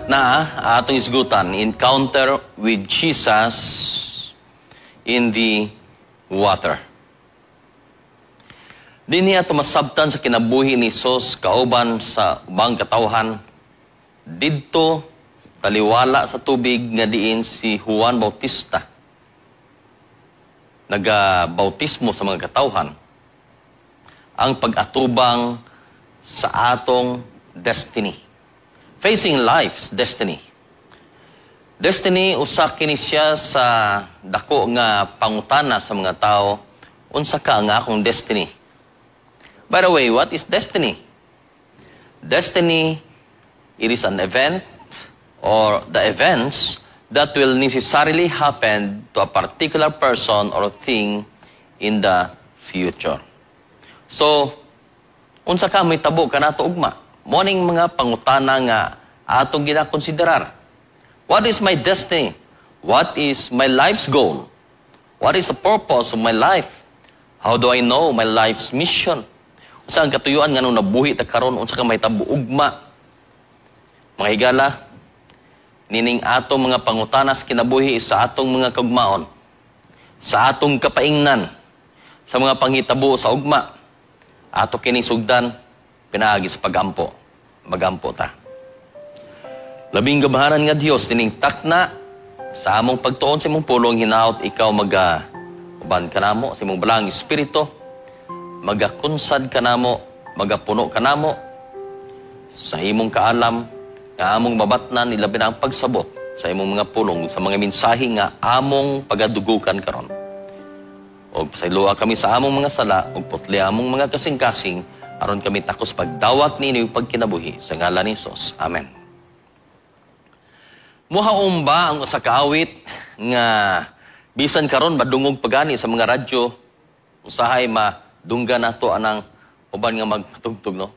na atong isgutan, encounter with Jesus in the water. Di niya tumasabtan sa kinabuhi ni Jesus kauban sa ubang katawhan. Didto taliwala sa tubig nga diin si Juan Bautista. Naga-bautismo sa mga katawhan. Ang pag-atubang sa atong destiny. Facing life's destiny. Destiny, usa kini siya sa dako nga pangutana sa mga tao, unsa ka nga akong destiny. By the way, what is destiny? Destiny, it is an event or the events that will necessarily happen to a particular person or thing in the future. So, unsa ka may tabo ka nato ugma? Morning mga pangutana nga atong ginakonsiderar. What is my destiny? What is my life's goal? What is the purpose of my life? How do I know my life's mission? Unsa ang katuyuan nga nung nabuhi ta karon, unsa ka may tabo ugma? Mga higala, nining atong mga pangutana sa kinabuhi sa atong mga kagmaon, sa atong kapaingnan, sa mga panghitabo sa ugma, ato kining sugdan, pinaagi sa pagampo. Magampo ta. Labing gabaharan nga Dios nining takna sa among pagtuon sa imong pulong hinaot ikaw uban kanamo sa imong balang espiritu, magakunsad kanamo, magapuno kanamo sa imong kaalam nga among mabatnan ilabi na ang pagsabot sa imong mga pulong sa mga mensahe nga among pagadugukan karon. Og pasayloa kami sa among mga sala ug putli among mga kasing-kasing aron kami takos pagdawat ninyo pagkinabuhi sa ngalan ni Jesus. Amen. Muhaom ba ang usa ka awit nga bisan karon madungog pagani sa mga radyo usahay madunggan nato anang uban nga magtugtog no.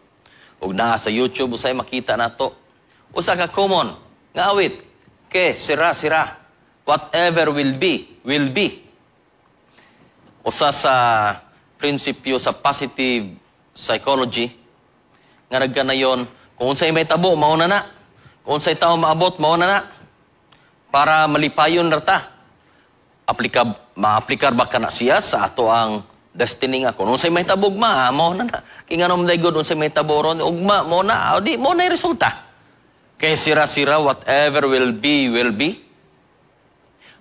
Ug naa sa YouTube usahay makita nato usa ka common nga awit ke sira whatever will be will be. Usa sa prinsipyo sa positive psychology nga nagganayon kung unsay may tabo mao na kung unsay tawo maabot mao na para malipayon rata. Maaplikar ba kana siya sa ato ang destiny nga kung unsay may tabog mao na kinganom daygod unsay may taboron ugma mo na di mo na resulta kay sira whatever will be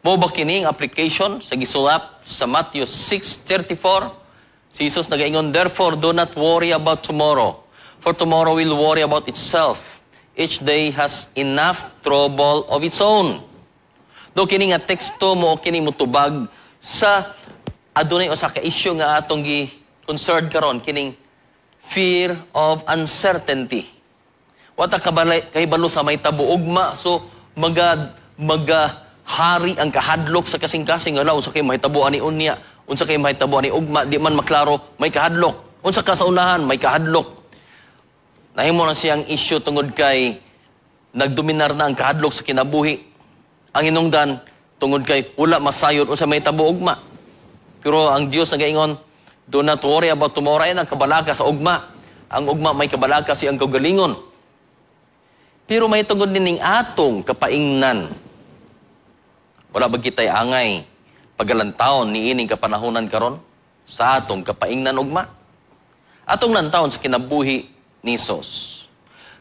mo ba kining application sa gisulat sa Matthew 6:34 si Jesus nagaingon therefore do not worry about tomorrow for tomorrow will worry about itself each day has enough trouble of its own. Do kini nga teksto mo kini mutubag sa adunay usa ka issue nga atong gi-concerned karon kining fear of uncertainty. Wata kahibalo sa may tabo ugma so hari ang kahadlok sa kasing-kasing nga unsa kay mahitabo ani unya, unsa kay mahitabo ani ugma di man maklaro may kahadlok. Unsa ka sa unahan may kahadlok. Nahimo na siyang issue tungod kay nagdominar na ang kahadlok sa kinabuhi. Ang hinungdan tungod kay wala masayod unsa may tabo ugma. Pero ang Dios nagaingon, do not worry about tomorrow ay ang kabalaka sa ugma. Ang ugma may kabalaka siyang kagalingon. Pero may tungod nining atong kapaingnan. Wala ba kitay angay pagalantawon ni ining kapanahunan karon sa atong kapaingnan ugma. Atong lantawon sa kinabuhi ni Jesus.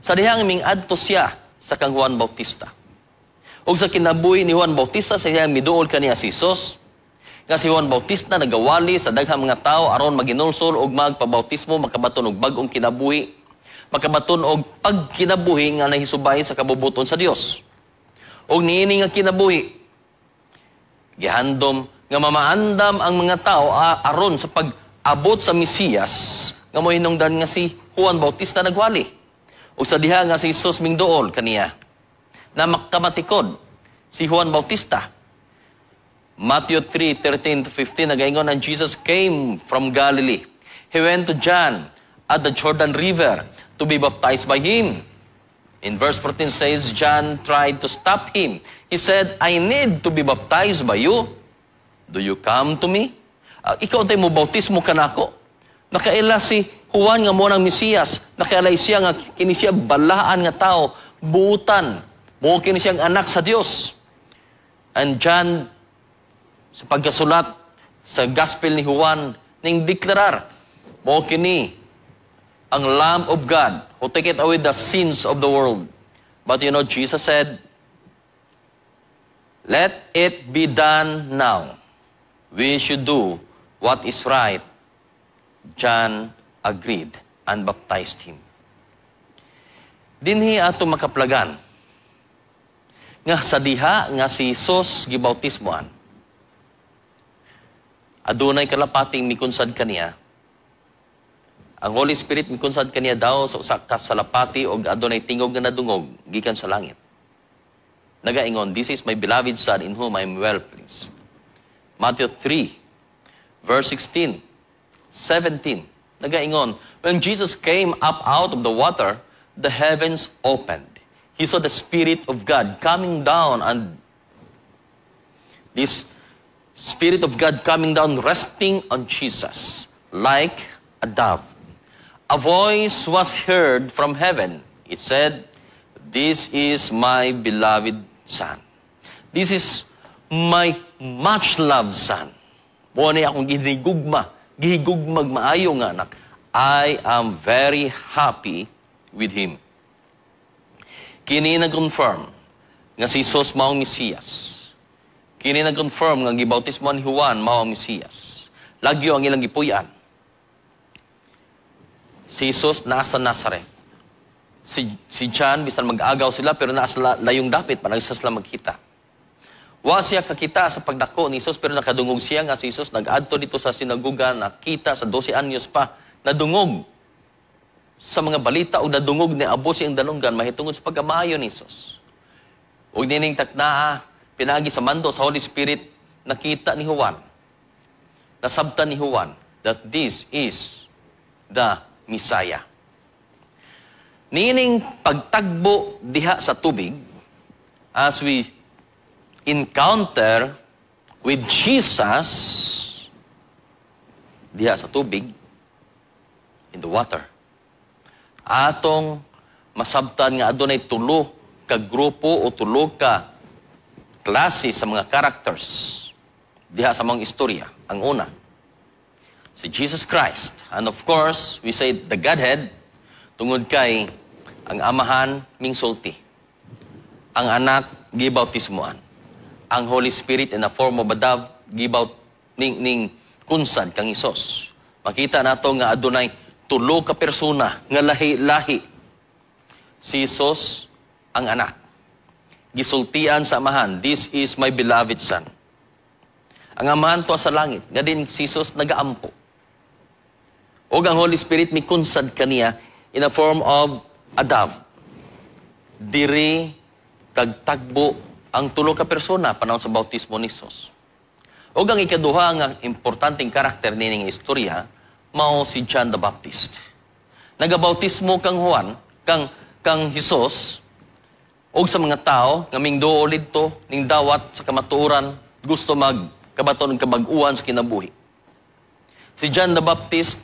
Sa dihang ming adto siya sa kang Juan Bautista. O sa kinabuhi ni Juan Bautista, sa iyang miduol kaniya si Jesus. Nga si Juan Bautista nagawali sa daghang mga tao aron maginulsol og magpabautismo, makabaton og bag-ong kinabuhi, makabaton og pagkinabuhi nga nahisubay sa kabubuton sa Dios. Og niini nga kinabuhi, gihandom nga mamaandam ang mga tao aron sa pag-abot sa Mesiyas nga mohinungdan nga si Juan Bautista nagwali. O sa diha nga si Jesus mingduol kaniya na makamatikod si Juan Bautista. Matthew 3:13-15 nagaingon and Jesus came from Galilee. He went to John at the Jordan River to be baptized by him. In verse 14 says, John tried to stop him. He said, I need to be baptized by you. Do you come to me? Ikaw tayo mo bautismo ka na ako. Nakaila si Juan nga mo ng Mesiyas. Nakailay siya nga kini siya balaan nga tao. Buutan. Mao kini siyang anak sa Dios. And John, sa pagkasulat sa Gospel ni Juan, ning deklarar, mao kini ang Lamb of God who taketh away the sins of the world. But you know, Jesus said, let it be done now. We should do what is right. John agreed and baptized him. Dinhi ato makaplagan nga sa diha nga si Jesus gibautismoan. Adunay kalapating mikunsad kaniya. Ang Holy Spirit mikunsad kaniya daw sa usa ka salapati og adunay tingog nga nadungog gikan sa langit. Nagaingon, this is my beloved Son in whom I am well pleased. Matthew 3, verse 16, 17. Nagaingon, when Jesus came up out of the water, the heavens opened. He saw the Spirit of God coming down, and this Spirit of God coming down, resting on Jesus like a dove. A voice was heard from heaven. It said, this is my beloved Son. This is my much-loved Son. Muna akong gihigugmag maayo nga anak. I am very happy with Him. Kini nag-confirm nga si Jesus mao ang Mesiyas. Kini nag-confirm nga gibautismo ni Juan mao ang Mesiyas. Lagyo ang ilang gipuy-an. Si Jesus nasa Nazareth. Si John, bisan mag-agaw sila, pero nasa layong dapit, para isa sila magkita. Wa siya kakita sa pagdako ni Jesus, pero nakadungog siya nga si Jesus, nag-adto dito sa sinaguga, nakita sa 12 anyos pa, nadungog sa mga balita o nadungog ni abo siyang dalunggan, mahitungod sa pagkamayo ni Jesus. O nining taknaa, pinagi sa mando sa Holy Spirit, nakita ni Juan, nasabtan ni Juan, that this is the Messiah. Nining pagtagbo diha sa tubig, as we encounter with Jesus diha sa tubig, in the water, atong masabtan nga adunay tulo ka grupo o tulo ka klase sa mga characters diha sa mga istorya. Ang una, si Jesus Christ. And of course, we say the Godhead, tungod kay ang amahan mingsulti. Ang anak gibautismoan. Ang Holy Spirit in the form of a dove gibaut ning kunsad kang Isos. Makita nato nga adunay tulo ka persona nga lahi-lahi. Si Isos ang anak. Gisultian sa amahan, this is my beloved Son. Ang amahan to sa langit, nga din si Isos nagaampo. O ang Holy Spirit mi kunsad kaniya in the form of a dove. Diri tagtagbo ang tulo ka persona panahon sa bautismo ni Jesus. O ang ikaduha nga importanteng karakter nining istorya, mao si John the Baptist. Nagabautismo kang Juan, kang Jesus, o sa mga tao nga mingduo lidto ning dawat sa kamatuoran, gusto magkabaton ng kabag-uwan sa kinabuhi. Si John the Baptist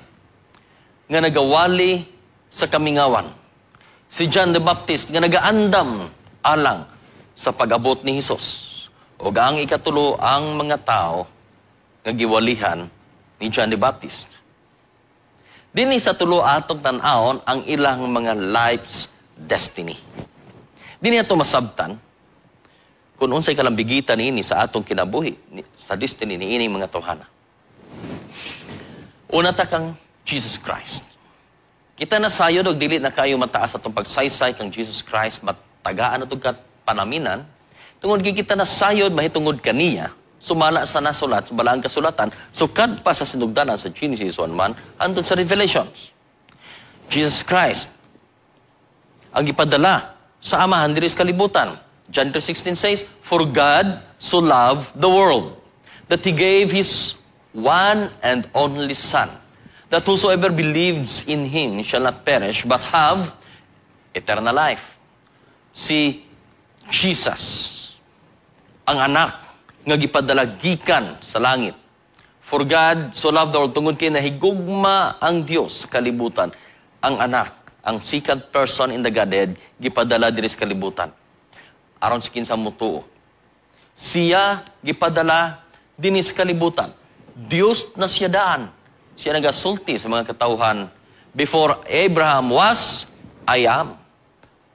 nga nagawali sa kamingawan. Si John the Baptist nga nagaandam alang sa pag-abot ni Jesus. O ang ikatulo ang mga tao nga giwalihan ni John the Baptist. Dinhi sa tulo atong tan-awon ang ilang mga life's destiny. Dinhi ato masabtan kung unsay kalambigitan niini sa atong kinabuhi, sa destiny niini mga tawhana. Una ta kang Jesus Christ. Kita na sayod og dili na kayo mataas atong pagsaysay kang Jesus Christ, matagaan atong panaminan, tungod kita na sayod mahitungod kaniya, sumala sa nasulat, sa balaang kasulatan, sukad pa sa sinugdanan sa Genesis 1:1 hangtod sa Revelations. Jesus Christ ang ipadala sa amahan diri sa kalibutan. John 3:16 says, for God so loved the world that He gave His one and only Son, that whosoever believes in Him shall not perish, but have eternal life. Si Jesus, ang anak, nga gipadala gikan sa langit. For God so loved the world, tungod kay nahigugma ang Dios sa kalibutan. Ang anak, ang second person in the Godhead, gipadala diri sa kalibutan. aron sa kinsa mutuo. Siya gipadala dinis kalibutan. Dios na siya daan. Siya nagasulti sa mga katawhan. Before Abraham was, I am.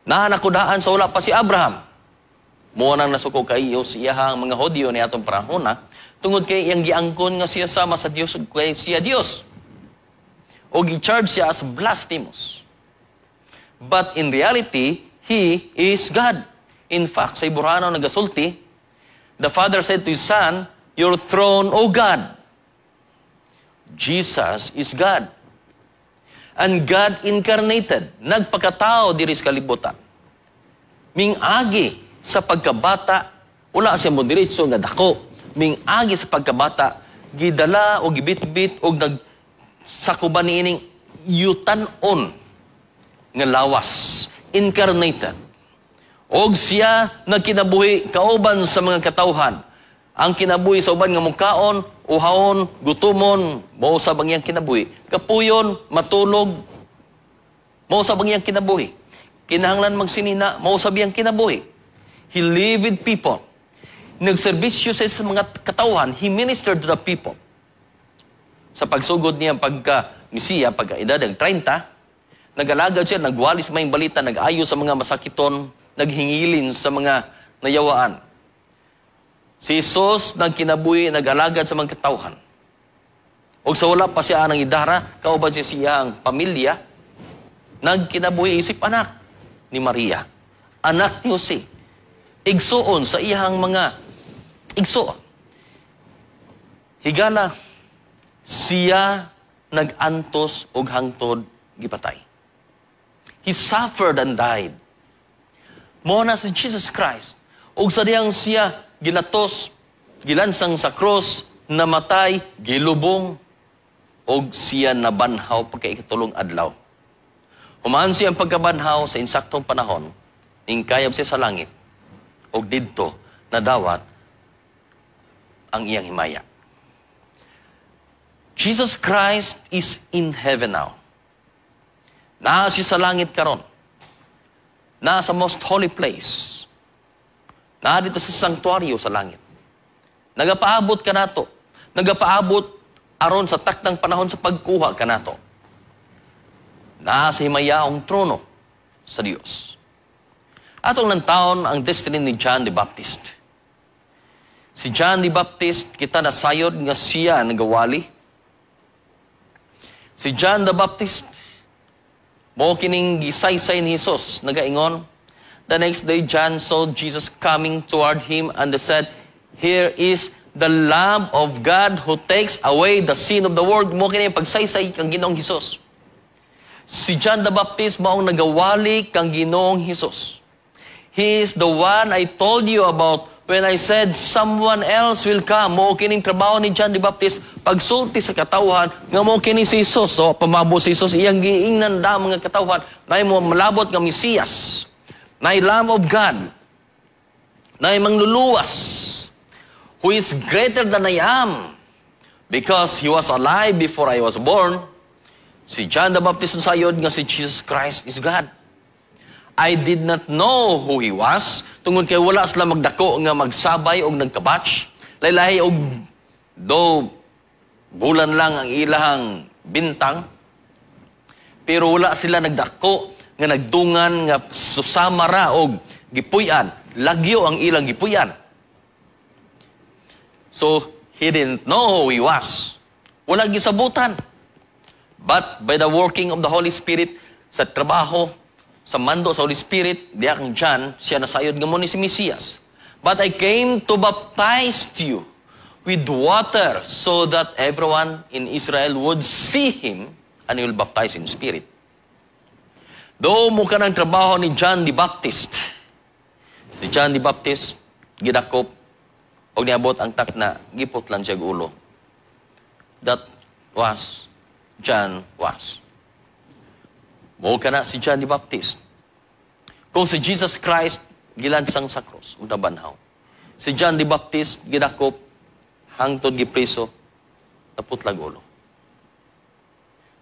Nahanakudaan sa wala pa si Abraham. Muna nang nasuko kayo siyahang mga Hodyo ni atong panahon na tungod kay iyang giangkon nga siya sama sa Dios ug kay siya Dios. O gi-charge siya as blasphemous. But in reality, He is God. In fact, sa Iburhano nagasulti, the Father said to His Son, Your throne, O God. Jesus is God. And God incarnated, nagpakatao diri sa kalibutan. Ming-agi sa pagkabata, wala siya mo diretso nga dako. Ming-agi sa pagkabata, gidala o gibit-bit o nagsakuban niining yutan-on nga lawas. Incarnated. Og siya nagkinabuhi kauban sa mga katawhan. Ang kinabuhi sa uban nga mungkaon, uhaon, gutumon, mao sa bangyang kinabuhi. Kapuyon, matulog, mao sa bangyang kinabuhi. Kinahanglan magsinina, mao sa bangyang kinabuhi. He lived with people. Nagserbisyo sa mga katawhan, He ministered to the people. Sa pagsugod niya pagka-misiya, pagka-edad ng 30, nag-alagad siya, nagwalis may balita, nag-ayo sa mga masakiton, naghingilin sa mga nayawaan. Si Jesus nagkinabuhi, nag-alagad sa mga katawhan. O sa wala pa siya anang idara, kauban siya siyang pamilya, nagkinabuhi isip anak ni Maria, anak ni Jose. Igsuon sa iyang mga igsuon. Higala, siya nag-antos og hangtod gipatay. He suffered and died. Mo na si Jesus Christ. Og sa diyang siya gilatos, gilansang sa cross, namatay, gilubong, og siya nabanhaw pagkaikatulong adlaw. Humaan siya ang pagkabanhaw sa insaktong panahon, ingkayab siya sa langit, og didto nadawat ang iyang himaya. Jesus Christ is in heaven now. Naa siya sa langit karon. Naa sa most holy place. Naa dito sa sanctuaryo sa langit. Nagapaabot ka nato. Nagapaabot aron sa taktang panahon sa pagkuha ka nato. Naa sa himayaong trono sa Dios. Atong nantawon ang destiny ni John the Baptist. Si John the Baptist, kita nasayod nga siya nagawali. Si John the Baptist, mo kining gisaysay ni Jesus, nagaingon. The next day, John saw Jesus coming toward him and said, Here is the Lamb of God who takes away the sin of the world. Mo kining pagsaysay kang Ginoong Jesus. Si John the Baptist maong nagawali kang Ginoong Jesus. He is the one I told you about when I said someone else will come. Mo kining trabaho ni John the Baptist pagsulti sa katawhan nga mo kini si Jesus. So pamabo si Jesus iyang giingnan da mga katawhan na mo malabot nga Mesiyas. Na Lamb of God. Na mangluluwas. Who is greater than I am. Because He was alive before I was born. Si John the Baptist sayod nga si Jesus Christ is God. I did not know who He was. Tungod kay wala sila magdako nga magsabay o nagkabatch. Laylay og do bulan lang ang ilahang bintang. Pero wala sila nagdako nga nagdungan nga susamara og gipuy-an. Lagyo ang ilang gipuy-an. So, He didn't know who He was. Wala gisabutan. But by the working of the Holy Spirit, sa trabaho, sa mando sa Holy Spirit, diya kang John, siya nasayod nga mo ni si Mesiyas. But I came to baptize you with water so that everyone in Israel would see Him and He will baptize in Spirit. Do mo ka ng trabaho ni John the Baptist. Si John the Baptist, gidakop, o niabot ang tak na gipot lang siya ulo. That was John was. Mo ka na si John the Baptist. Kung si Jesus Christ, gilansang sa krus, o nabanhaw. Si John the Baptist, gidakop, hangtod gipriso, naputlag ulo.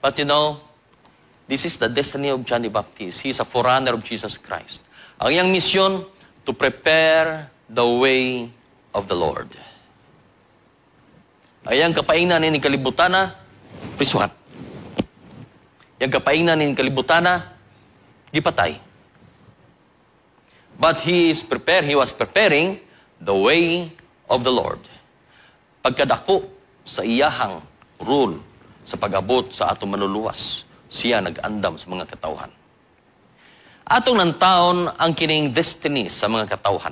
But you know, this is the destiny of John the Baptist. He is a forerunner of Jesus Christ. Ang iyang misyon, to prepare the way of the Lord. Ayang kapaingnan ni kalibutana, prisuhan. Yang kapaingnan ni kalibutana, gipatay. But he was preparing the way of the Lord. Pagkadako sa iyahang rule sa pag-abot sa atong manluluwas, siya nag-andam sa mga katawhan. Atong nantaon ang kining destiny sa mga katawhan.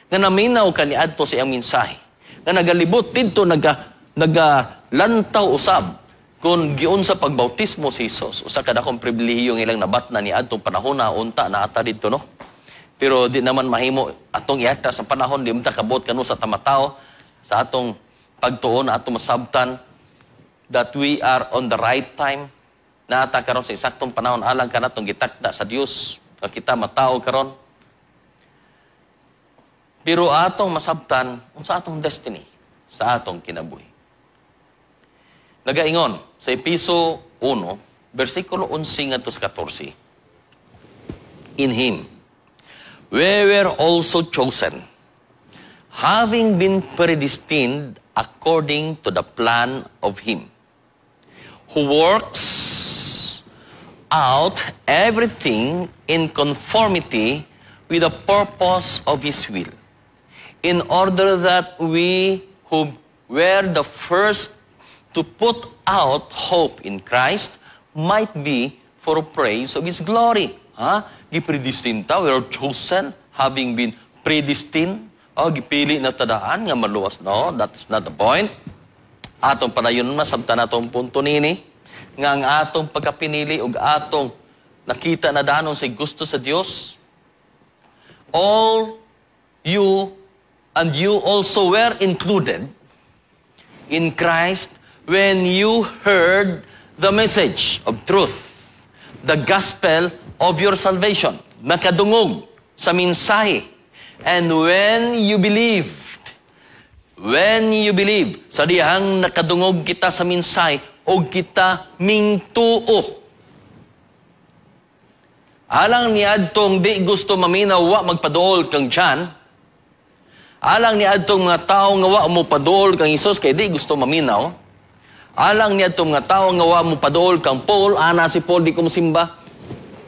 Nga naminaw kaniadto sa iyang mensahe. Nga nagalibot dito, nagalantaw usab kung giun sa pagbautismo si Jesus. Usa ka dakong pribilehiyo ng ilang nabatna ni adtong panahon na unta na ata dito, no? Pero di naman mahimo atong iata sa panahon, di mo kabot kanu sa tamatao, sa atong pagtuon na atong masabtan that we are on the right time. Naata karon sa isaktong panahon alang kanatong gitakda sa Dios nga kita matao karon. Pero atong masabtan unsa atong destiny sa atong kinabuhi. Nagaingon sa Episo 1, versikulo 11 ngadto sa 14. In Him we were also chosen, having been predestined according to the plan of Him, who works out everything in conformity with the purpose of His will, in order that we who were the first to put out hope in Christ might be for praise of His glory. Gipredestined ta, we are chosen, having been predestined. Gipili na tadaan nga maluwas. No, that is not the point. Atong padayon masabtan atong punto nini, nga ang atong pagkapinili ug atong nakita na danon sa gusto sa Dios. All you and you also were included in Christ when you heard the message of truth, the gospel of your salvation, nakadungog sa mensahe. And when you believed, sa dihang nakadungog kita sa mensahe, o kita mingtuo. Alang ni adtong di gusto maminaw, wa magpaduol kang John. Alang ni adtong mga tao nga wa mo paduol kang Isus, kay di gusto maminaw. Alang niya itong mga tao nga wa mo paduol kang Paul, ana si Paul di kumusimba.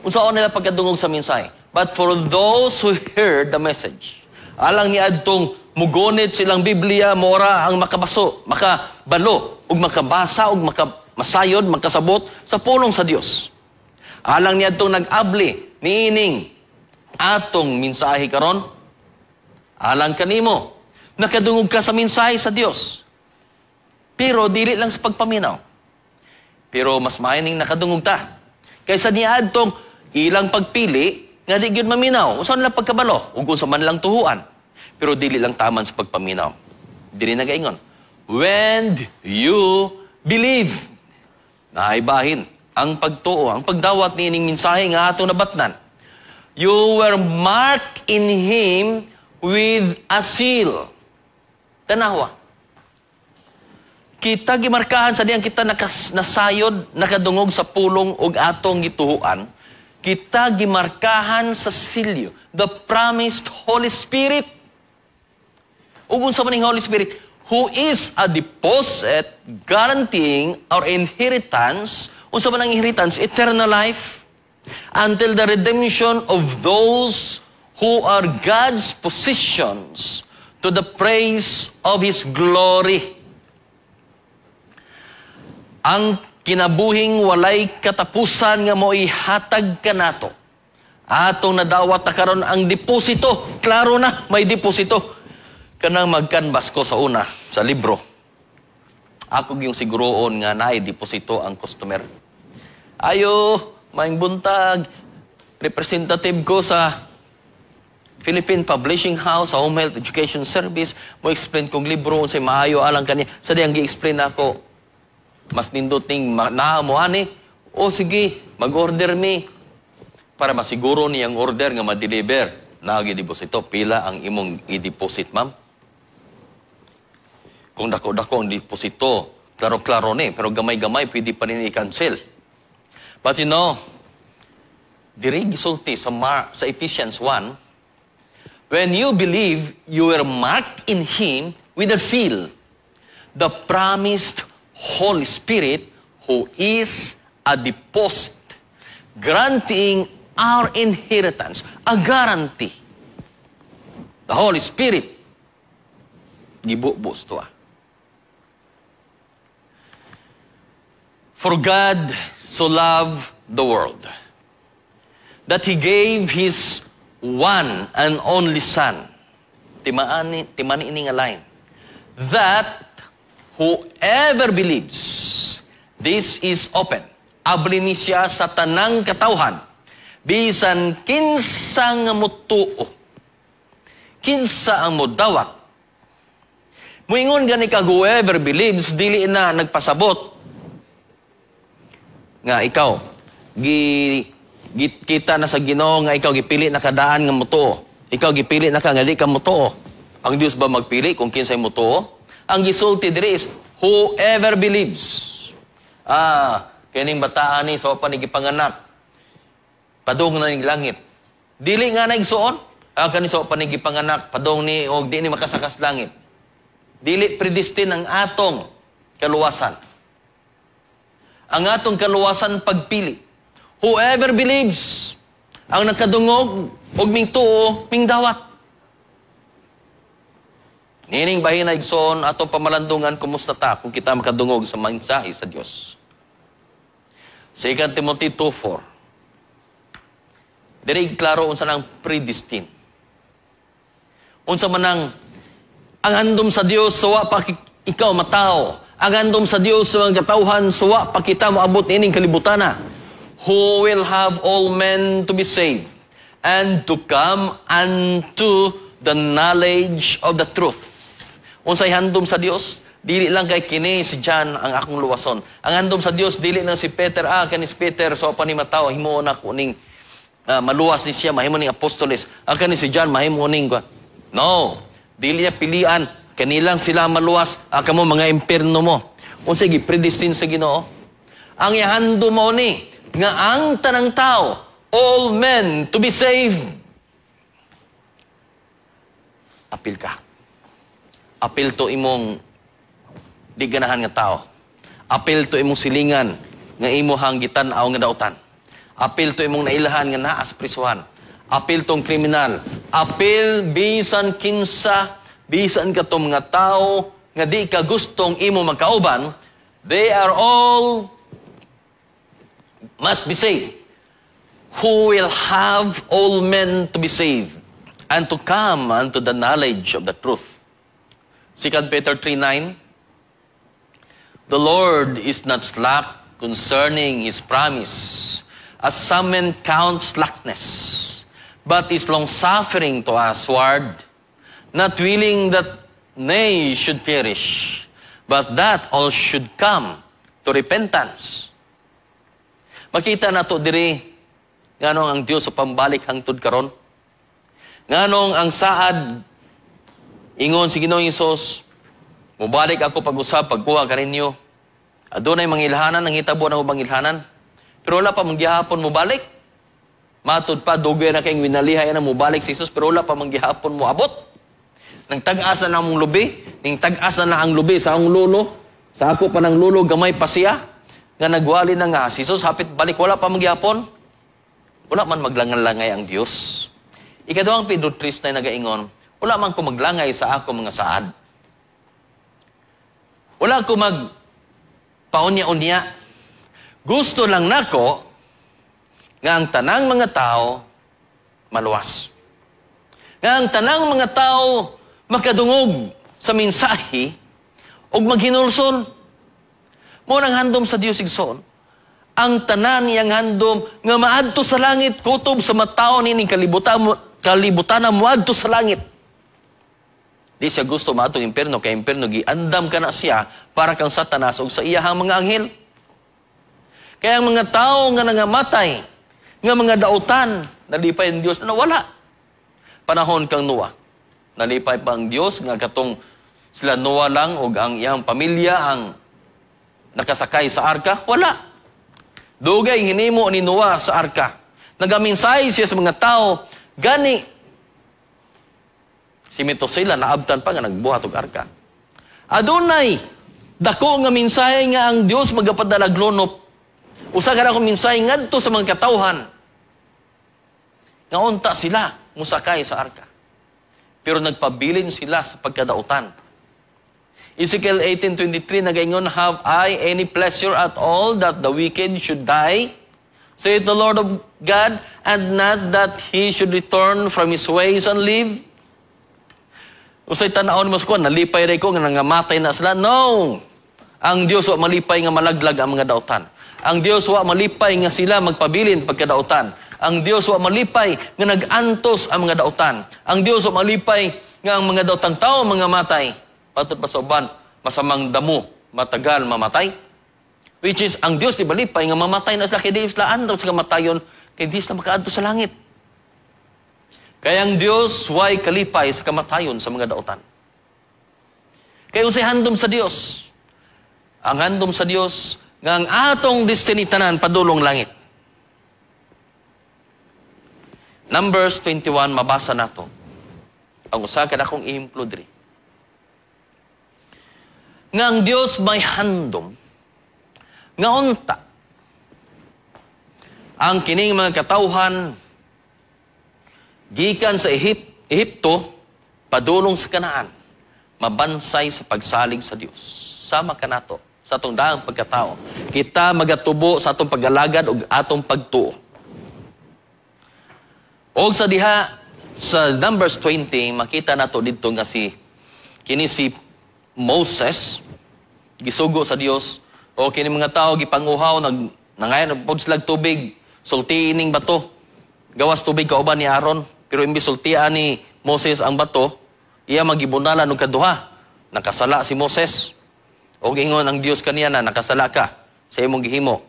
Unsaon nila pagkadungog sa mensahe. But for those who heard the message, alang niya itong mugonit silang Biblia, mora ang makabaso, makabalo, ug makabasa, ug masayod, makasabot sa pulong sa Dios. Alang niya itong nag-abli, niining, atong mensahe karon, alang kanimo, nakadungog ka sa mensahe sa Dios. Pero dili lang sa pagpaminaw. Pero mas maaning nakadungog ta. Kaysa niadtong ilang pagpili, nga di gyud maminaw. Usaon lang pagkabalo, ug unsa man lang tuhuan. Pero dili lang taman sa pagpaminaw. Dili nagaingon. When you believe, naibahin ang pagtuo, ang pagdawat niining mensahe nga atong nabatnan. You were marked in Him with a seal. Tanawa. Kita gimarkahan sa diyang kita nasayod, nakadungog sa pulong ug atong gituhuan. Kita gimarkahan sa silyo, the promised Holy Spirit. Ug unsa man ning Holy Spirit, who is a deposit guaranteeing our inheritance. Unsa man ang inheritance? Eternal life until the redemption of those who are God's possessions to the praise of His glory. Ang kinabuhing walay katapusan nga mo ihatag kanato. Atong nadawat ta karon ang deposito. Klaro na, may deposito. Kanang magkanbas ko sa una, sa libro. Ako yung siguroon nga naay deposito ang customer. Ayo, maing buntag, representative ko sa Philippine Publishing House, sa Home Health Education Service, mo explain kong libro sa maayo alang kaniya. Sa diyang gi-explain ako, mas ninduting naamuhan o sige, mag-order mi para masiguro niyang order nga ma-deliver. Nagi-deposito, pila ang imong i-deposit, ma'am? Kung dako-dako ang deposito, klaro-klaro ni, pero gamay-gamay, pwede pa rin i-cancel. But you know, diri gisulti sa Ephesians 1, When you believe, you were marked in Him with a seal, the promised Holy Spirit, who is a deposit, granting our inheritance, a guarantee. The Holy Spirit, gibubos to. For God so loved the world that He gave His one and only Son, timani ining line, that whoever believes, this is open, abli ni siya sa tanang katawhan, bisan kinsa nga mutuo, kinsa ang mudawat. Muingon gani ka, whoever believes, dili na nagpasabot nga ikaw kita na sa Ginoo nga ikaw gipili na kadaan nga mutuo. Ikaw gipili na ka nga di ka mutuo. Ang Dios ba magpili kung kinsay mutuo? Ang gisulti diri is whoever believes. Kining bataan ni so panigipanganak. Padung na ning langit. Dili nga naigsuon. Kani so panigipanganak, padung ni og di ni makasakas langit. Dili predestined ang atong kaluwasan. Ang atong kaluwasan pagpili. Whoever believes, ang nakadungog, og ming tuo, ming dawat. Nining bahin na igsoon, atong pamalandungan, kumusta ta kung kita makadungog sa mensahe sa Dios. 2 Timothy 2:4. Diri klaro unsa nang predestined. Unsa man ang handom sa Dios, sawa pa ikaw matao. Ang handom sa Dios sa mga katawhan, suwa pa kita moabot ining kalibutana. Who will have all men to be saved and to come unto the knowledge of the truth. Unsay handom sa Dios, dili lang kay kini si John ang akong luwason. Ang handom sa Dios, dili lang si Peter, kani si Peter, so pa ni mataw, himo na kuning maluwas ni siya, mahimo ning apostoles. Kani si John, mahimo ning no, dili niya pilian. Kanilang sila maluwas, kamo mga impierno mo. Unsay gi-predestine sa Ginoo? Ang ihando mo ni nga ang tanang tao, all men to be saved. Apil ka. Apil to imong di ganahan nga tao. Apil to imong silingan nga imo hanggitan aw nga dautan. Apil to imong nailahan nga naa sa prisuhan. Apil tong kriminal. Apil bisan kinsa, bisan ka itong mga tao nga di ka gustong imo magkauban, they are all must be saved. Who will have all men to be saved and to come unto the knowledge of the truth. 2 Peter 3:9. The Lord is not slack concerning His promise, as some men count slackness, but is long-suffering to usward, not willing that they should perish, but that all should come to repentance. Makita na to diri, nganong ang Dios sa pambalik hangtod karon. Nganong ang saad, ingon si Ginoong Hesus, mubalik ako pag-usap, pagkuha ka ninyo. Adunay mangilhanan, ang hitabo na ubang ilhanan. Pero wala pa manggihapon mubalik. Matod pa, dugay na kayong winalihay na mubalik si Hesus, pero wala pa manggihapon mo abot. Nang tag-as na namong lubi, ning tag-as na ang lubi sa akong lulo, sa ako pa ng lulo, gamay pa siya, nga nagwali na nga, si Jesus, hapit balik, wala pa magyapon. Wala man maglangal-langay ang Diyos. Ikaduhang Pedro 3 na nagaingon, wala man ko maglangay sa ako mga saad. Wala ko magpaunya-unya. Gusto lang nako nga ang tanang mga tao maluwas. Nga ang tanang mga tao makadungog sa mensahe o maghinulson. Mo nang handom sa Dios igsoon. Ang tanan niyang handom nga maadto sa langit kutob sa mataw nining kalibutan na muadto sa langit. Di siya gusto maadtong impierno, kay impierno giandam ka na siya para kang Satanas og sa iyahang mga anghel. Kaya ang mga tao nga nangamatay, nga mga dautan, nalipay ang Dios na nawala. Panahon kang Noah. Nalipay pa ang Dios nga katong sila Noah lang o ang iyang pamilya ang nakasakay sa arka. Wala. Dugay hinimo ni Noah sa arka. Nagaminsay siya sa mga tao, gani, Si Methuselah naabtan pa nga nagbuhat og arka. Adunay dako nga mensahe nga ang Dios magapadala glonop. Usa ka na akong mensahe ngadto sa mga katawhan. Nga unta sila musakay sa arka. Pero nagpabilin sila sa pagkadautan. Ezekiel 18:23 nagaingon, "Have I any pleasure at all that the wicked should die? Saith the Lord of God, and not that he should return from his ways and live." Usay tan-awon mo sa nalipay ray ko nga nangamatay na sila. No! Ang Dios wa malipay nga malaglag ang mga dautan. Ang Dios wa malipay nga sila magpabilin pagkadautan. Ang Dios wa malipay nga nag-antos ang mga dautan. Ang Dios wa malipay nga ang mga dautang tao mga matay. Patod pa sa uban, masamang damo, matagal mamatay. Which is, ang Dios di balipay nga mamatay na sila kay di sila andaw sa kamatayon, kay di sila makaadto sa langit. Kaya ang Dios way kalipay sa kamatayon sa mga dautan. Kaya usay handom sa Dios. Ang handom sa Dios nga ang atong destiny tanan padulong langit. Numbers 21, mabasa nato. Ang usa ka akong i-implo diri. Nga ang Dios may handom, nga unta, ang kining mga katawhan, gikan sa Ehipto, padulong sa Kanaan, mabansay sa pagsalig sa Dios. Sama ka nato sa atong daang pagkatao. Kita magatubo sa atong pag-alagad o atong pagtuo. O sa diha, sa Numbers 20, makita nato dito nga si Moses, gisugo sa Dios, o kini mga tao gipanguhaw, nangayon pod sila tubig, sultiin ning bato. Gawas tubig kauban ni Aaron, pero imbis sultian ni Moses ang bato, iya magibunalan og kaduha. Nakasala si Moses. O gingon ang Dios kaniya na nakasala ka sa imong gihimo.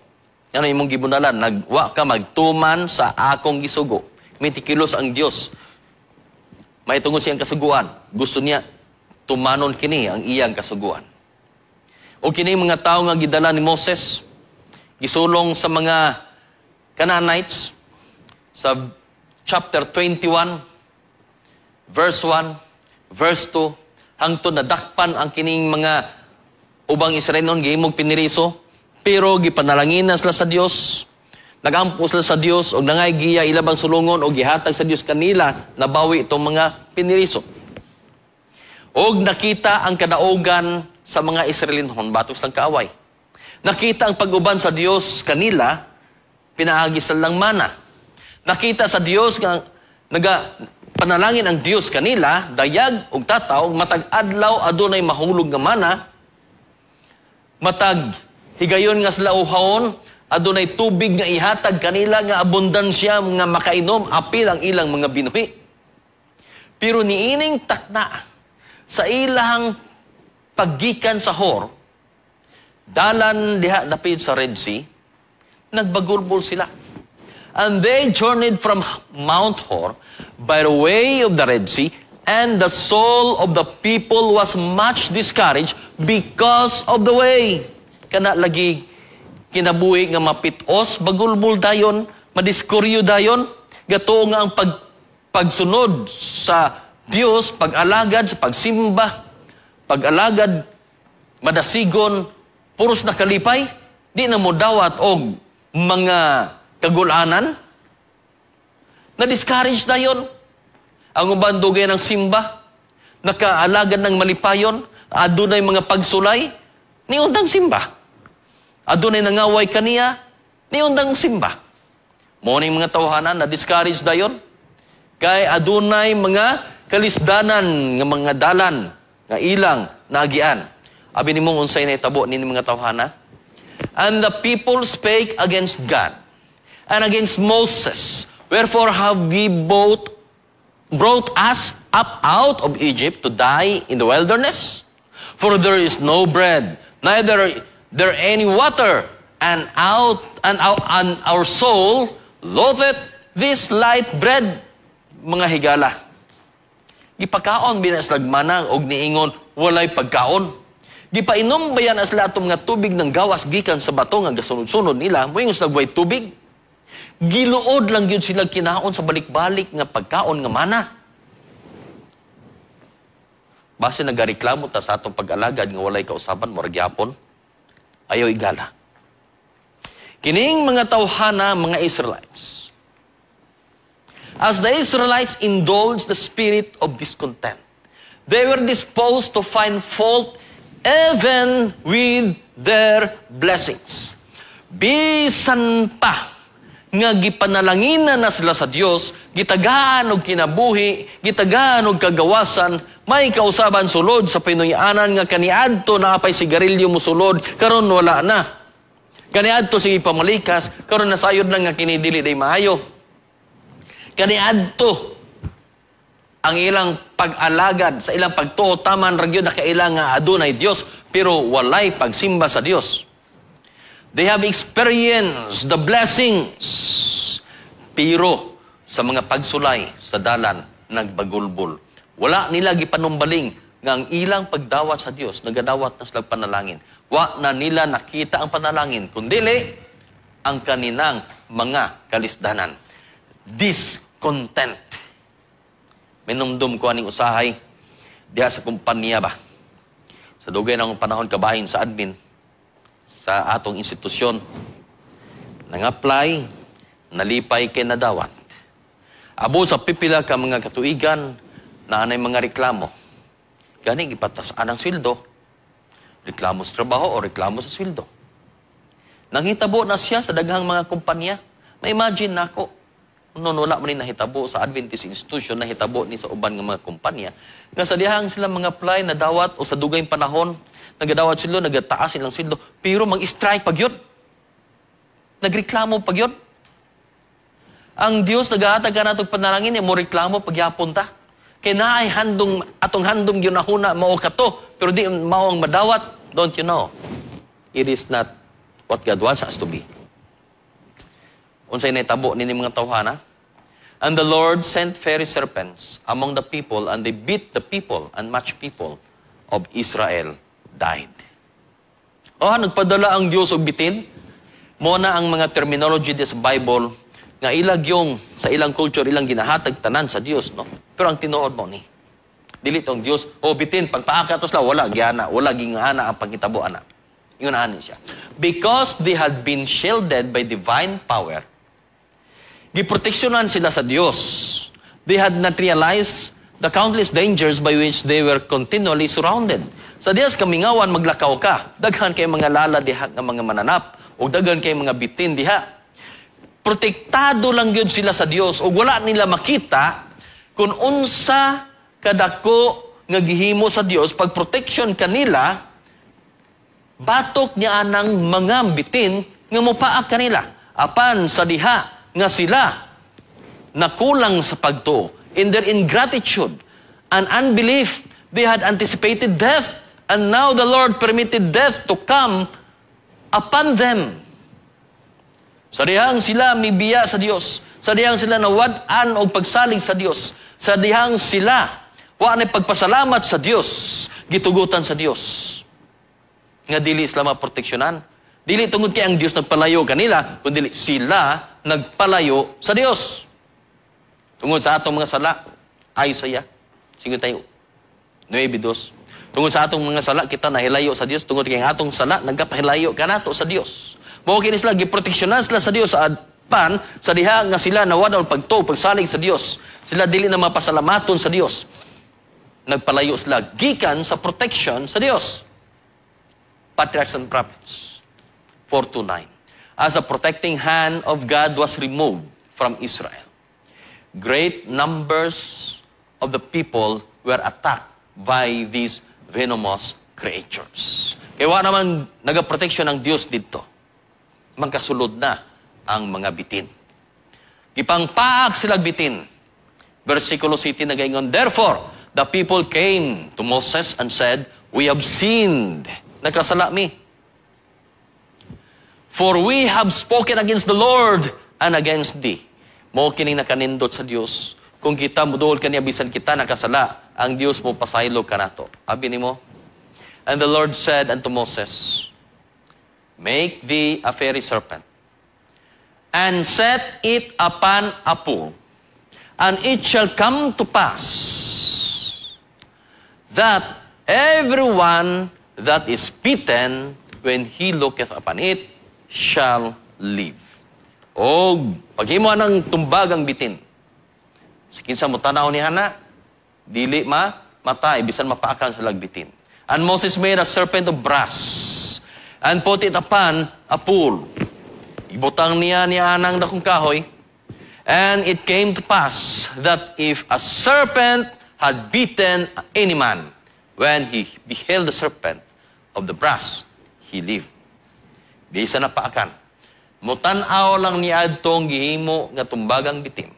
Ano imong gibunalan? Nagwa ka magtuman sa akong gisugo. Metikilos ang Dios. May tungod siyang kasuguan. Gusto niya tumanon kini ang iyang kasuguan. O kini mga tao nga gidala ni Moses, gisulong sa mga Canaanites, sa chapter 21, verse 1, verse 2, hangtod nadakpan ang kining mga ubang Israelon, gihimog piniriso, pero gipanalangin na sila sa Dios, nagampo sila sa Dios, o nangay giya ilabang sulungon, o gihatag sa Dios kanila, nabawi itong mga piniriso. Og nakita ang kadaugan sa mga Israelinhon batok silang kaaway. Nakita ang pag-uban sa Dios kanila, pinaagis lang mana. Nakita sa Dios nga panalangin ang Dios kanila, dayag og tataw, matag adlaw adunay mahulog nga mana, matag higayon nga sila uhawon, adunay tubig nga ihatag kanila nga abundansya nga makainom, apil ang ilang mga binuhi. Pero niining takna sa ilang paggikan sa Hor, dalan diha dapit sa Red Sea, nagbagulbol sila. And they journeyed from Mount Hor by the way of the Red Sea, and the soul of the people was much discouraged because of the way. Kana lagi kinabuhi nga mapitos, bagulbol dayon, madiskuryo dayon, gato nga ang pagsunod sa Dios, pag-alagad sa pagsimba, pag-alagad, madasigon, puros na kalipay, di na mo dawat og mga kagulanan. Na-discourage na yun. Ang ubandugay ng simba, nakaalagad ng malipayon, adunay mga pagsulay, ni undang simba. Adunay nangaway kaniya, ni undang simba. Morning mga tawhanan, na-discourage na yun. Kay adunay mga kalisdanan nga mga dalan nga ilang naagian. Abi nimong unsay na itabo ni mga tawhana. And the people spake against God and against Moses. Wherefore have we both brought us up out of Egypt to die in the wilderness? For there is no bread, neither there any water, and our soul loatheth this light bread. Mga higala, gipakaon binas lagmanang og niingon walay pagkaon. Gipainom bayan as latom nga tubig ng gawas gikan sa bato nga gasunod-sunod nila, moingon sila way tubig. Giluod lang gyud sila kinaon sa balik-balik nga pagkaon nga mana. Base nagareklamo ta sa atong pag-alagad nga walay kausaban mo ragyapon, ayaw igala. Kining mga tawhana, mga Israelites. As the Israelites indulged the spirit of discontent, they were disposed to find fault even with their blessings. Bisan pa nga gipanalanginan na sila sa Dios, gitagaan og kinabuhi, gitagaan og kagawasan, may kausaban sulod sa pinuyanan nga kaniadto na apay sigarilyo mo sulod, karon wala na. Kaniadto sige pamalikas, karon nasayod na nga kinidili day maayo. Kaniadto ang ilang pag-alagad sa ilang pagtuo taman ra gyud na kailang nga adunay Dios, pero walay pagsimba sa Dios. They have experienced the blessings. Pero sa mga pagsulay sa dalan, nagbagulbol. Wala nila gipanumbaling nga ang ilang pagdawat sa Dios, nagadawat na sila panalangin. Wa na nila nakita ang panalangin, kundili ang kaninang mga kalisdanan. Discontent. Minumdum ko aning usahay, diha sa kumpanya ba? Sa dugay ng panahon kabahin sa admin, sa atong institusyon, nang-apply, nalipay kay nadawat. Abo sa pipila ka mga katuigan, na anay mga reklamo. Gani, ipatasaan ang sweldo. Reklamo sa trabaho o reklamo sa sweldo. Nanghitabo na siya sa daghang mga kumpanya. Ma-imagine na ako, noon wala man ni nahitabo sa Adventist institution, nahitabo ni sa uban ng mga kumpanya, nga sa dihang sila mga apply na dawat o sa dugay panahon, nagadawat sila, nagataas silang sweldo, pero mag-strike pag yun. Nagreklamo pag yun. Ang Diyos naghahatag ka na itong panalangin, mo reklamo pag yapon ta. Kaya na ay atong handong yun na huna, mao ka to, pero di mao ang madawat. Don't you know? It is not what God wants us to be. Unsay naitabo ni mga tawhana? And the Lord sent fiery serpents among the people, and they beat the people, and much people of Israel died. Nagpadala ang Diyos og bitin. Muna ang mga terminology sa Bible nga ilag yung sa ilang culture, ilang ginahatag tanan sa Diyos, no? Pero ang tinuod mo ni, dili tong Diyos, bitin, pagpaakatos la, wala gihana, wala gingana ang pangitabo, ana. Yun ani siya. Because they had been shielded by divine power, giproteksyonan sila sa Diyos. They had not realized the countless dangers by which they were continually surrounded. Sa Diyos kamingawan maglakaw ka, daghan kay mga lala diha nga mga mananap, o daghan kay mga bitin diha. Protektado lang yun sila sa Diyos, o wala nila makita kung unsa kadako nga gihimo sa Diyos, pag protection kanila, batok niya anang mga bitin nga mupaak kanila. Apan sa diha nga sila nakulang sa pagtuo, in their ingratitude and unbelief, they had anticipated death. And now the Lord permitted death to come upon them. Sa dihang sila mibiya sa Dios, sa dihang sila nawad-an o pagsalig sa Dios, sa dihang sila wa na pagpasalamat sa Dios, gitugutan sa Dios. Nga dili sila maproteksyonan. Dili tungod kay ang Dios nagpalayo kanila, kundi sila nagpalayo sa Dios. Tungod sa atong mga sala, Isaiah 52. Tungod sa atong mga sala, kita nahilayo sa Dios. Tungod kay atong sala, nagkapahilayo ka nato sa Dios. Mao kini sila, giproteksyonan sila sa Dios sa adpan, sa diha nga sila nawadaw pagtuo, pagsalig sa Dios. Sila dili na mapasalamaton sa Dios. Nagpalayo sila, gikan sa protection sa Dios. Patriarchs and Prophets 4:9. As the protecting hand of God was removed from Israel, great numbers of the people were attacked by these venomous creatures. Kaya wa naman nagaproteksyon ng Diyos dito. Magkasulod na ang mga bitin. Gipangpaak sila bitin. Versikulo 7 nagaingon, therefore, the people came to Moses and said, we have sinned. Nagkasala mi. For we have spoken against the Lord and against thee. Mo kining nakanindot sa Dios. Kung kita muduol kaniya bisan kita nakasala, ang Dios mo pasaylo ka nato. Abi nimo. And the Lord said unto Moses, make thee a fiery serpent, and set it upon a pool, and it shall come to pass that everyone that is bitten, when he looketh upon it, shall live. O, paghimo ng tumbagang bitin. Kinsa mo tanaw ni Hana, dili matay, bisan mapaakan sa lagbitin. And Moses made a serpent of brass, and put it upon a pool. Ibutang niya anang dakong kahoy, and it came to pass that if a serpent had bitten any man, when he beheld the serpent of the brass, he lived. Bisa na paakan. Mutanaw lang niya adtong gihimo nga tumbagang bitin.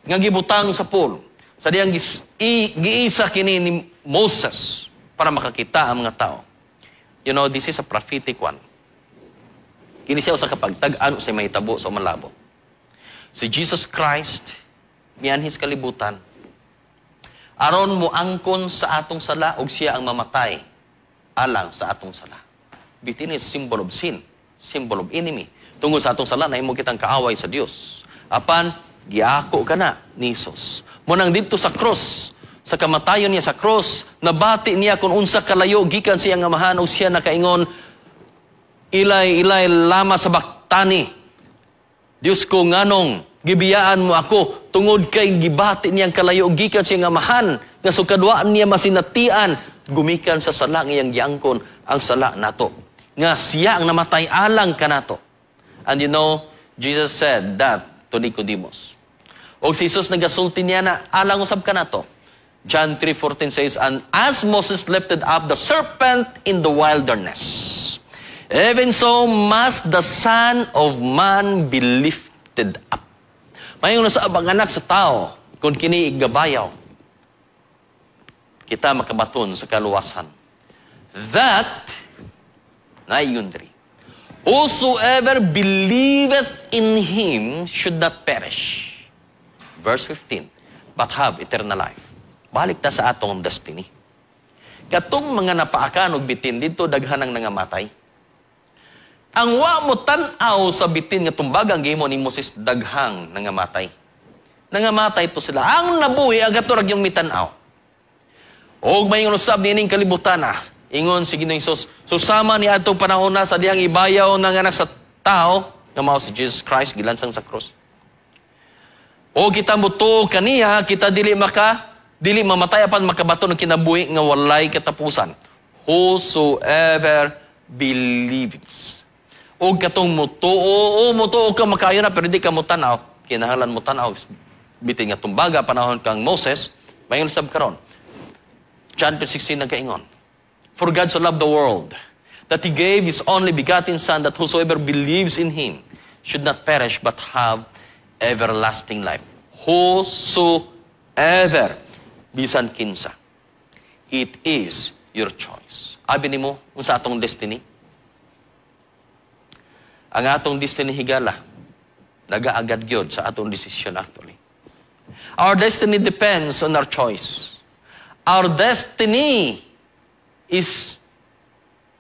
Nga gibutang sa pool. Sa diyang giisa kini ni Moses para makakita ang mga tao. You know, this is a prophetic one. Kini siya sa kapagtag-ano sa mahitabo sa malabo. Si Jesus Christ, miyan his kalibutan, aron mo angkon sa atong sala og siya ang mamatay alang sa atong sala. Bitin is symbol of sin, symbol of enemy. Tungod sa atong sala na imo kitang kaaway sa Dios. Apan giako ka na ni Jesus. Munang didto sa cross, sa kamatayon niya sa cross, nabati niya kung unsa kalayo gikan siya nga amahan o siya nakaingon, ilay lama sa baktani. Diyos ko nganong gibiyaan mo ako tungod kay gibati niyang kalayo gikan siya nga amahan nga sukadwaan niya masinatian gumikan sa sala ngayang giangkon ang sala nato. Nga siya ang namatay alang kanato. And you know, Jesus said that to Nicodemus. O si Jesus nagasulti niya na alang usab kanato. John 3:14 says, and as Moses lifted up the serpent in the wilderness, even so must the Son of Man be lifted up. Mayong nasa abang anak sa tao, kung kini igabayaw, kita makabaton sa kaluwasan. That, na yun diri, whosoever believeth in Him should not perish. Verse 15, but have eternal life. Balik ta sa atong destiny. Katong mga napaakan og bitin dito daghanang nangamatay. Ang wa mo tan-aw sa bitin nga tumbagang gihimo ni Moses daghang nangamatay. Nangamatay to sila. Ang nabuhi agaturag yung mitan-aw. Og may usab nining kalibutan na. Ingon si Ginoong Hesus, susama ni atong panahon na sa diyang ibayaw ng anak sa tao nga mao si Jesus Christ gilansang sa cross. O kita mutuo kaniya, kita dili mamatay apan makabaton ng kinabuhi nga walay katapusan. Whosoever believes. O katong mutuo ka makayo na pero di ka mutanaw. Kinahanglan mo tanaw. Bitin nga tumbaga panahon kang Moses, mayon sab karon. John 3:16 nagkaingon. For God so loved the world, that He gave His only begotten Son, that whosoever believes in Him should not perish, but have everlasting life. Whosoever, bisan kinsa. It is your choice. Abi nimo, unsa atong destiny? Ang atong destiny higala, nagaagad gyud sa atong decision actually. Our destiny depends on our choice. Our destiny is,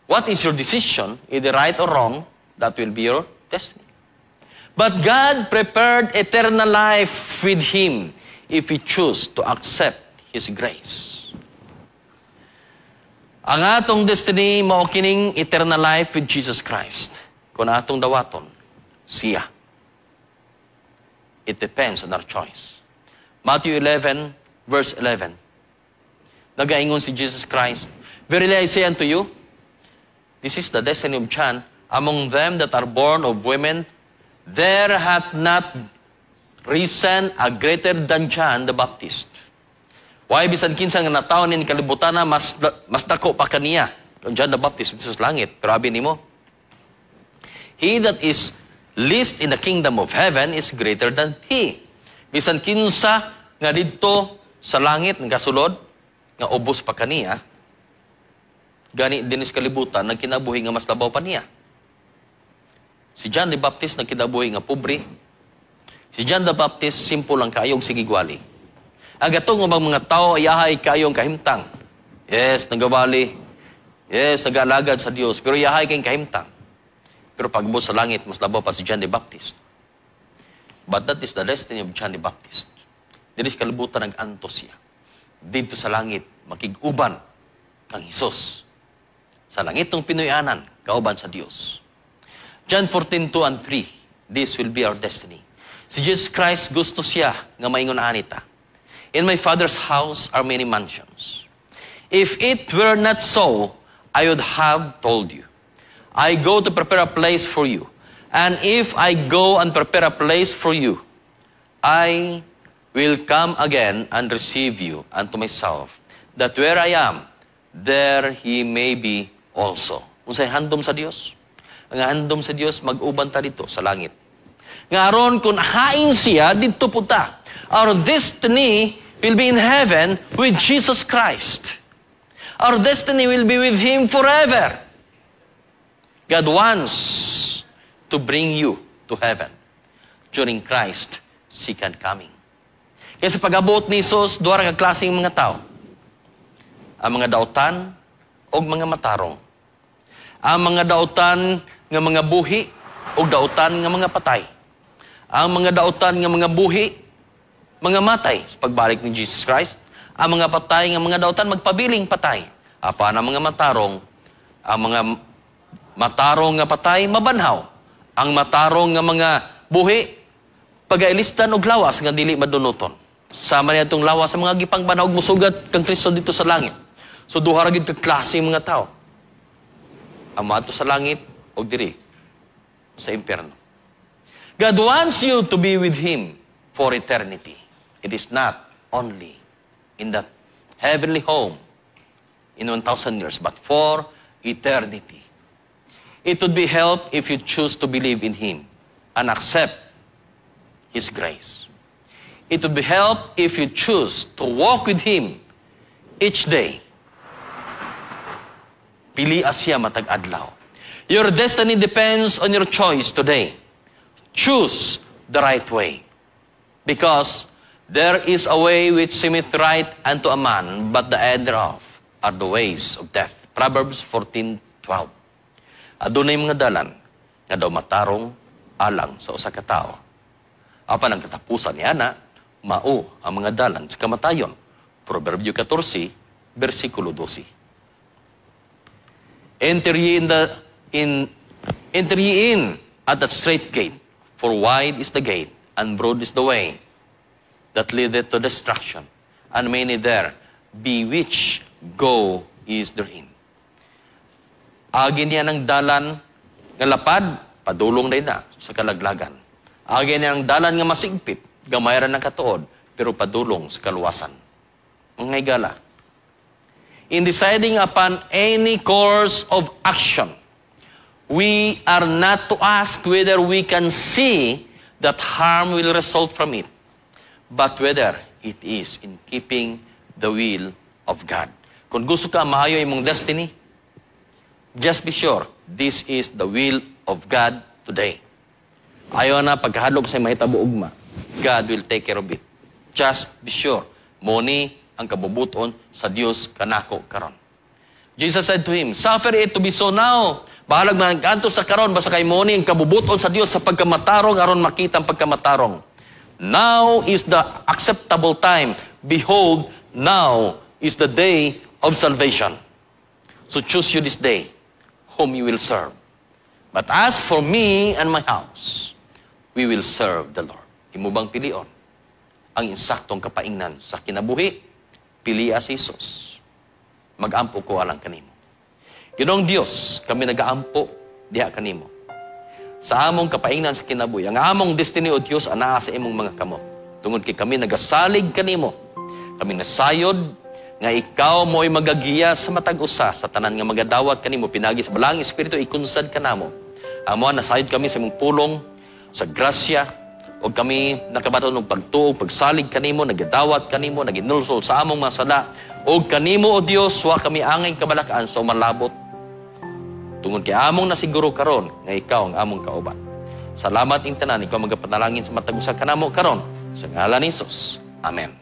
what is your decision, either right or wrong, that will be your destiny. But God prepared eternal life with Him if we choose to accept His grace. Ang atong destiny mao kining eternal life with Jesus Christ. Kung atong dawaton, siya. It depends on our choice. Matthew 11, verse 11. Nagaingon si Jesus Christ, verily I say unto you, this is the destiny of John, among them that are born of women, there hath not risen a greater than John the Baptist. Why bisan kinsa nga nataon ni kalibutan na mas dako pa kaniya. John the Baptist dito sa langit. Pero abi nimo, he that is least in the kingdom of heaven is greater than he. Bisan kinsa nga didto sa langit nga kasulod nga ubos pa kaniya, gani dinis kalibutan nagkinabuhi nga mas labaw pa niya. Si John the Baptist nagkinabuhi nga pobre. Si John the Baptist simple lang kaayog sigigwali. Agatong mga tao yahay kayong kahimtang. Yes, nagawali. Yes, nag-alagad sa Dios, pero yahay kayong kahimtang. Pero pagbuo sa langit mas labaw pa si John the Baptist. But that is the destiny of John the Baptist. Dinis kalibutan nag-antos siya. Dito sa langit makig-uban kang Hesus. Sa langit ng Pinoyanan, kauban sa Dios. John 14:2 and 3, this will be our destiny. Si Jesus Christ gusto siya nga maingon anita. In my Father's house are many mansions. If it were not so, I would have told you. I go to prepare a place for you. And if I go and prepare a place for you, I will come again and receive you unto myself, that where I am, there he may be also. Unsay handom sa Dios? Ang handom sa Dios, mag-uban ta dito sa langit. Nga aron kung hain siya, dito punta. Our destiny will be in heaven with Jesus Christ. Our destiny will be with Him forever. God wants to bring you to heaven during Christ's second coming. Kaya sa pag-abot ni Jesus, duha ka klaseng mga tao. Ang mga dautan o mga matarong. Ang mga dautan nga mga buhi o dautan nga mga patay. Ang mga dautan nga mga buhi, mga matay sa pagbalik ni Jesus Christ. Ang mga patay nga mga dautan magpabiling patay. Apan ang mga matarong, ang mga matarong nga patay mabanhaw. Ang matarong nga mga buhi pagailistan og lawas nga dili madunuton. Sama niya itong lawas sa mga gipangbanhaw og musugat kang Kristo dito sa langit. So duha ra gid ka klase mga tao. Ang maato sa langit o diri sa impyerno. God wants you to be with Him for eternity. It is not only in that heavenly home in 1,000 years, but for eternity. It would be help if you choose to believe in Him and accept His grace. It would be help if you choose to walk with Him each day. Pili siya matag adlaw. Your destiny depends on your choice today. Choose the right way. Because there is a way which seemeth right unto a man, but the end thereof are the ways of death. Proverbs 14:12. Adunay mga dalan nga daw matarong alang sa usa ka tawo. Apan ang katapusan niya na, mao ang mga dalan sa kamatayon. Proverbio 14, versikulo 12. Enter ye in at that strait gate, for wide is the gate, and broad is the way that leadeth to destruction, and many there be which go is therein. Agi niya ng dalan nga lapad, padulong rin na sa kalaglagan. Agi niya ng dalan nga masigpit, gamayran ng katuod, pero padulong sa kaluwasan. Mga higala, in deciding upon any course of action, we are not to ask whether we can see that harm will result from it, but whether it is in keeping the will of God. Kung gusto ka maayo imong destiny, just be sure this is the will of God today. Ayaw na pagkahadlok sa mahitabo ugma, God will take care of it. Just be sure, moni ang kabubuton sa Dios kanako karon. Jesus said to him, suffer it to be so now. Bahalag magkanto sa karon, basta kay moni ang kabubuton sa Dios sa pagkamatarong aron makita ang pagkamatarong. Now is the acceptable time. Behold, now is the day of salvation. So choose you this day whom you will serve. But as for me and my house, we will serve the Lord. Imo bang pilion ang insaktong kapaingnan sa kinabuhi? Piliya si Jesus. Mag-ampo ko alang kanimo. Ginoong Dios, kami nag-aampo diha kanimo. Sa among kapaingnan sa kinabuhi, ang among destiny o Dios anaa sa imong mga kamot. Tungod kay kami nagasalig kanimo. Kami nasayod nga ikaw mo'y magagiya sa matag usa sa tanan nga magadawat kanimo pinagi sa balang espiritu ikunsad kanamo. Amo nasayod kami sa imong pulong sa grasya o kami nakabaton og pagtuog pagsalig kanimo nagadawat kanimo naginulsol sa among mga sala o kanimo o Dios wa kami angay kabalakan sa umalabot. Tungod kay among nasiguro karon nga ikaw ang among kauban. Salamat ing tanan ikaw magapanalangin sa matag usa kanamo karon sa ngalan ni Jesus. Amen.